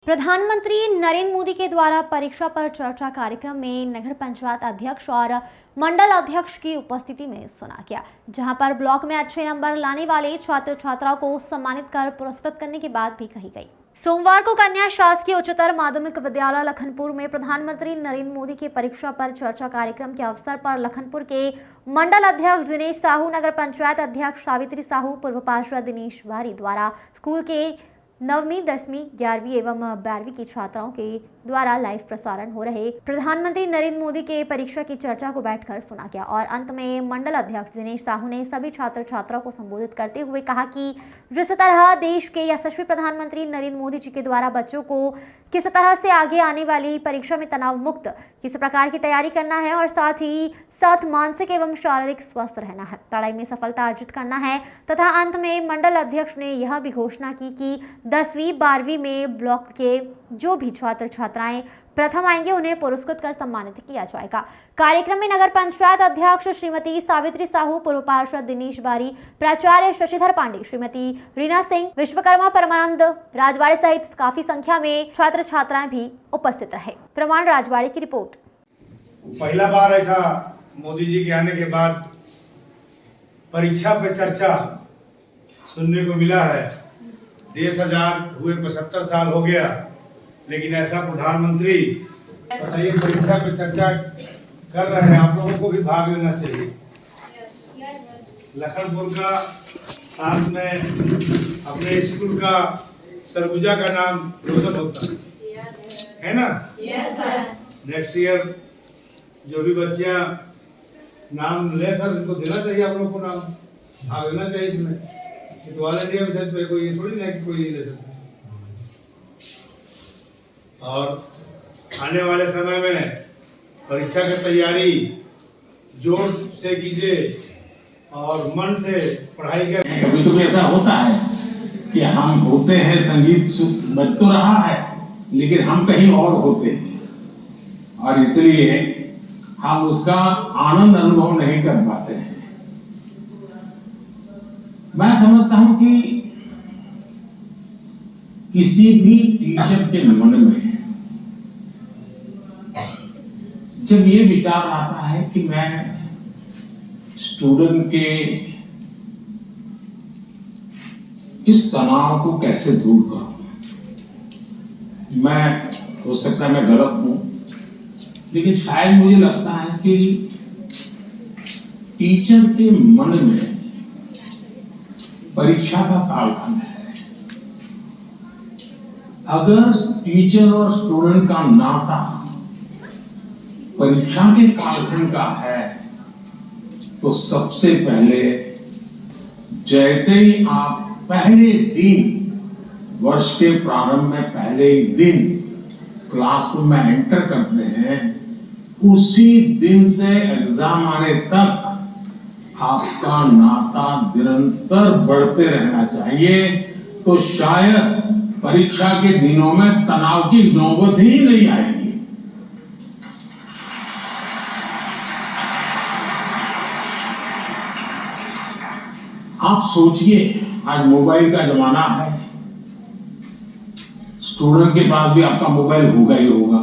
प्रधानमंत्री नरेंद्र मोदी के द्वारा परीक्षा पर चर्चा कार्यक्रम में नगर पंचायत अध्यक्ष और मंडल अध्यक्ष की उपस्थिति में सुना गया, जहां पर ब्लॉक में अच्छे नंबर लाने वाले छात्र छात्राओं को सम्मानित कर पुरस्कृत करने की बात भी कही गई। सोमवार को कन्या शासकीय उच्चतर माध्यमिक विद्यालय लखनपुर में प्रधानमंत्री नरेंद्र मोदी के परीक्षा पर चर्चा कार्यक्रम के अवसर पर लखनपुर के मंडल अध्यक्ष दिनेश साहू, नगर पंचायत अध्यक्ष सावित्री साहू, पूर्व पार्षद दिनेश वारी द्वारा स्कूल के 9वीं, 10वीं, 11वीं एवं 12वीं की छात्राओं के द्वारा लाइव प्रसारण हो रहे प्रधानमंत्री नरेंद्र मोदी के परीक्षा की चर्चा को बैठकर सुना गया और अंत में मंडल अध्यक्ष दिनेश साहू ने सभी छात्र छात्राओं को संबोधित करते हुए कहा कि जिस तरह देश के यशस्वी प्रधानमंत्री नरेंद्र मोदी जी के द्वारा बच्चों को किस तरह से आगे आने वाली परीक्षा में तनाव मुक्त किस प्रकार की तैयारी करना है और साथ ही साथ मानसिक एवं शारीरिक स्वस्थ रहना है, पढ़ाई में सफलता अर्जित करना है तथा अंत में मंडल अध्यक्ष ने यह भी घोषणा की कि 10वीं 12वीं में ब्लॉक के जो भी छात्र छात्राएं प्रथम आएंगे उन्हें पुरस्कृत कर सम्मानित किया जाएगा। कार्यक्रम में नगर पंचायत अध्यक्ष श्रीमती सावित्री साहू, पूर्व पार्षद दिनेश वारी, प्राचार्य शशिधर पांडे, श्रीमती रीना सिंह, विश्वकर्मा परमानंद राजवाड़े सहित काफी संख्या में छात्र छात्राएं भी उपस्थित रहे। प्रमाण राजवाड़े की रिपोर्ट। पहला बार ऐसा मोदी जी के आने के बाद परीक्षा पे चर्चा सुनने को मिला है। देश आजाद हुए 75 साल हो गया, लेकिन ऐसा प्रधानमंत्री ये परीक्षा पे चर्चा कर रहे हैं। आप लोगों को भी भाग लेना चाहिए। लखनपुर का साथ में अपने स्कूल का सरगुजा का नाम रोशन होता है ना? Yes sir. नेक्स्ट ईयर जो भी बच्चियां नाम ले सर, इनको देना चाहिए, आप लोग को नाम भाग लेना चाहिए इसमें। तो ऑल इंडिया में सच पे कोई ये थोड़ी ना कि कोई नहीं ले सकता। और आने वाले समय में परीक्षा की तैयारी जोर से कीजिए और मन से पढ़ाई करें। कभी कभी ऐसा होता है कि हम होते हैं, संगीत बज तो रहा है लेकिन हम कहीं और होते हैं और इसलिए हम उसका आनंद अनुभव नहीं कर पाते हैं। मैं समझता हूं कि किसी भी टीचर के मन में जब ये विचार आता है कि मैं स्टूडेंट के इस तनाव को कैसे दूर करूं, मैं हो सकता है मैं गलत हूं, लेकिन शायद मुझे लगता है कि टीचर के मन में परीक्षा का कालखंड है। अगर टीचर और स्टूडेंट का नाता परीक्षा के कालखंड का है तो सबसे पहले जैसे ही आप पहले दिन वर्ष के प्रारंभ में पहले ही दिन क्लासरूम में एंटर करते हैं, उसी दिन से एग्जाम आने तक आपका नाता निरंतर बढ़ते रहना चाहिए। तो शायद परीक्षा के दिनों में तनाव की नौबत ही नहीं आएगी। आप सोचिए, आज मोबाइल का जमाना है, स्टूडेंट के पास भी आपका मोबाइल होगा ही होगा।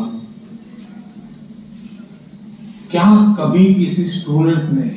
क्या कभी किसी स्टूडेंट ने